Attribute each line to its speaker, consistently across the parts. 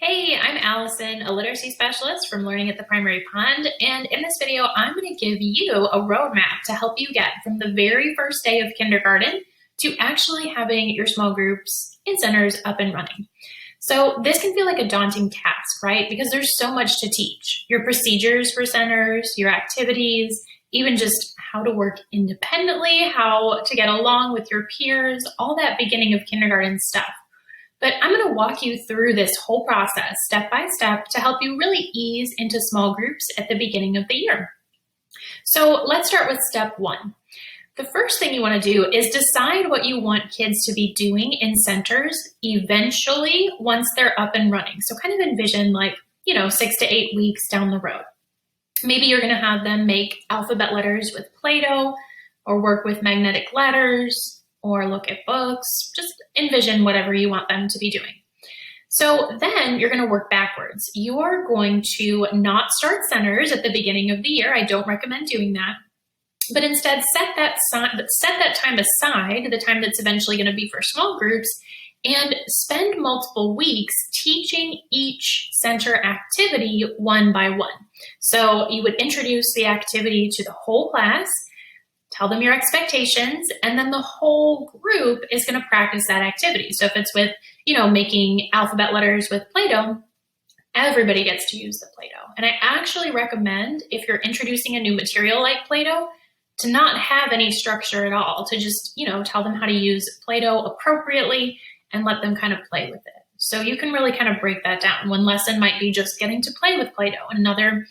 Speaker 1: Hey, I'm Allison, a literacy specialist from Learning at the Primary Pond, and in this video, I'm going to give you a roadmap to help you get from the very first day of kindergarten to actually having your small groups in centers up and running. So this can feel like a daunting task, right? Because there's so much to teach. Your procedures for centers, your activities, even just how to work independently, how to get along with your peers, all that beginning of kindergarten stuff. But I'm going to walk you through this whole process step by step to help you really ease into small groups at the beginning of the year. So let's start with step one. The first thing you want to do is decide what you want kids to be doing in centers eventually once they're up and running. So kind of envision 6 to 8 weeks down the road. Maybe you're going to have them make alphabet letters with Play-Doh or work with magnetic letters or look at books. Just envision whatever you want them to be doing. So then you're going to work backwards. You're going to not start centers at the beginning of the year. I don't recommend doing that. But instead set that time aside, the time that's eventually going to be for small groups, and spend multiple weeks teaching each center activity one by one. So you would introduce the activity to the whole class, tell them your expectations, and then the whole group is going to practice that activity. So if it's with, making alphabet letters with Play-Doh, everybody gets to use the Play-Doh. And I actually recommend, if you're introducing a new material like Play-Doh, to not have any structure at all, to just, tell them how to use Play-Doh appropriately and let them kind of play with it. So you can really kind of break that down. One lesson might be just getting to play with Play-Doh, and another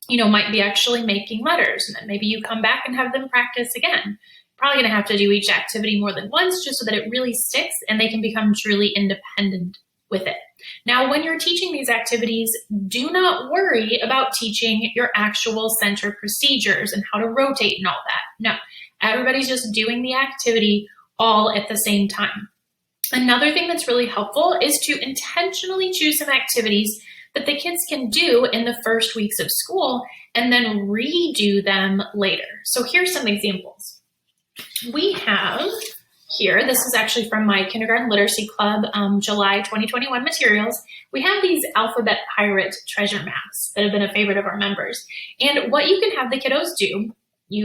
Speaker 1: might be actually making letters, and then maybe you come back and have them practice again. Probably gonna have to do each activity more than once just so that it really sticks and they can become truly independent with it. Now, when you're teaching these activities, do not worry about teaching your actual center procedures and how to rotate and all that. No, everybody's just doing the activity all at the same time. Another thing that's really helpful is to intentionally choose some activities that the kids can do in the first weeks of school and then redo them later. So here's some examples. We have here, this is actually from my Kindergarten Literacy Club July 2021 materials. We have these alphabet pirate treasure maps that have been a favorite of our members. And what you can have the kiddos do,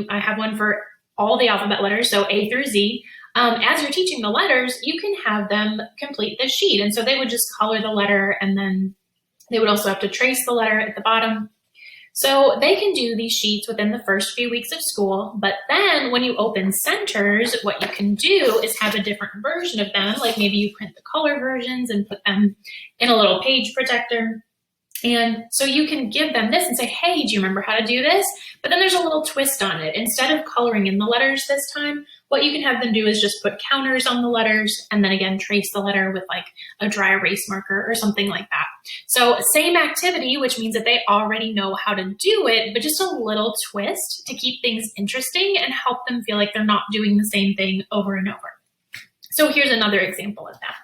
Speaker 1: I have one for all the alphabet letters, so A through Z. As you're teaching the letters, you can have them complete this sheet. And so they would just color the letter, and then they would also have to trace the letter at the bottom. So they can do these sheets within the first few weeks of school, but then when you open centers, what you can do is have a different version of them, like maybe you print the color versions and put them in a little page protector. And so you can give them this and say, hey, do you remember how to do this? But then there's a little twist on it. Instead of coloring in the letters this time, what you can have them do is just put counters on the letters and then again, trace the letter with like a dry erase marker or something like that. So same activity, which means that they already know how to do it, but just a little twist to keep things interesting and help them feel like they're not doing the same thing over and over. So here's another example of that.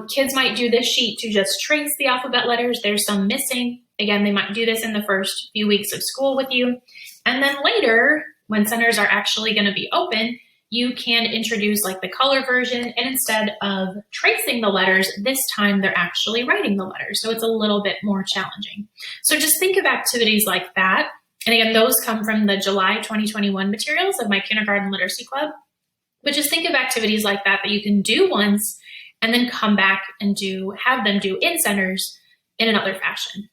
Speaker 1: Kids might do this sheet to just trace the alphabet letters. There's some missing. Again, they might do this in the first few weeks of school with you. And then later, when centers are actually going to be open, you can introduce like the color version, and instead of tracing the letters, this time they're actually writing the letters. So it's a little bit more challenging. So just think of activities like that. And again, those come from the July 2021 materials of my Kindergarten Literacy Club. But just think of activities like that that you can do once and then come back and have them do in centers in another fashion.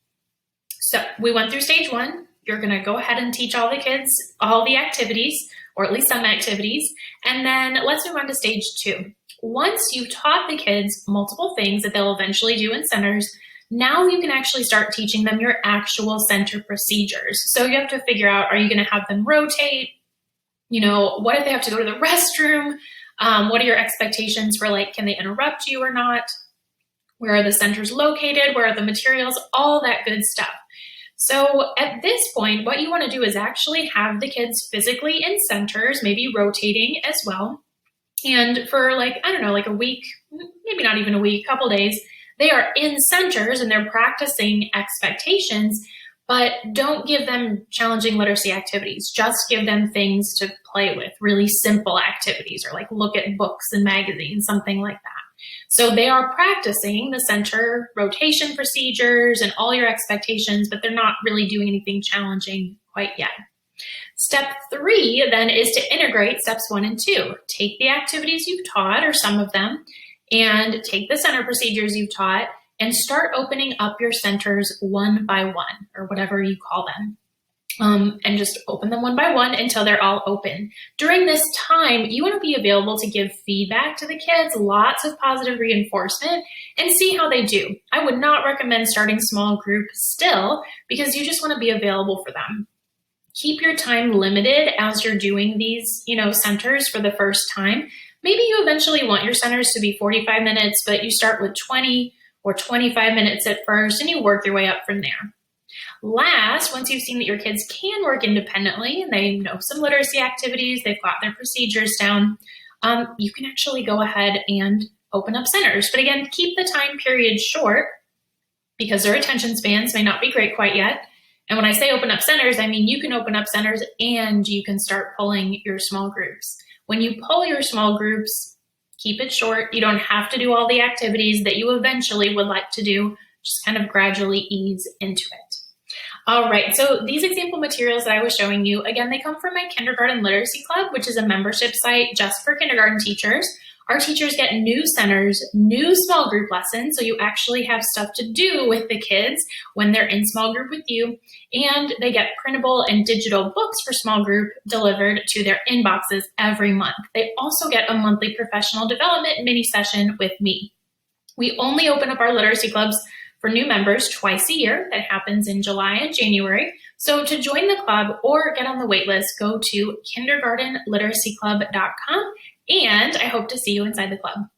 Speaker 1: So we went through stage one. You're going to go ahead and teach all the kids all the activities, or at least some activities. And then let's move on to stage two. Once you've taught the kids multiple things that they'll eventually do in centers, now you can actually start teaching them your actual center procedures. So you have to figure out, are you going to have them rotate? What if they have to go to the restroom? What are your expectations for can they interrupt you or not? Where are the centers located? Where are the materials? All that good stuff. So at this point, what you want to do is actually have the kids physically in centers, maybe rotating as well. And for a week, maybe not even a week, couple days, they are in centers and they're practicing expectations, but don't give them challenging literacy activities. Just give them things to play with, really simple activities, or look at books and magazines, something like that. So they are practicing the center rotation procedures and all your expectations, but they're not really doing anything challenging quite yet. Step 3 then is to integrate steps 1 and 2. Take the activities you've taught, or some of them, and take the center procedures you've taught and start opening up your centers one by one, or whatever you call them. And just open them one by one until they're all open. During this time, you want to be available to give feedback to the kids, lots of positive reinforcement, and see how they do. I would not recommend starting small groups still, because you just want to be available for them. Keep your time limited as you're doing these, centers for the first time. Maybe you eventually want your centers to be 45 minutes, but you start with 20 or 25 minutes at first, and you work your way up from there. Last, once you've seen that your kids can work independently and they know some literacy activities, they've got their procedures down, you can actually go ahead and open up centers. But again, keep the time period short, because their attention spans may not be great quite yet. And when I say open up centers, I mean you can open up centers and you can start pulling your small groups. When you pull your small groups, keep it short. You don't have to do all the activities that you eventually would like to do. Just kind of gradually ease into it. All right, so these example materials that I was showing you, again, they come from my Kindergarten Literacy Club, which is a membership site just for kindergarten teachers. Our teachers get new centers, new small group lessons, so you actually have stuff to do with the kids when they're in small group with you, and they get printable and digital books for small group delivered to their inboxes every month. They also get a monthly professional development mini session with me. We only open up our literacy clubs for new members twice a year. That happens in July and January. So to join the club or get on the wait list, go to kindergartenliteracyclub.com, and I hope to see you inside the club.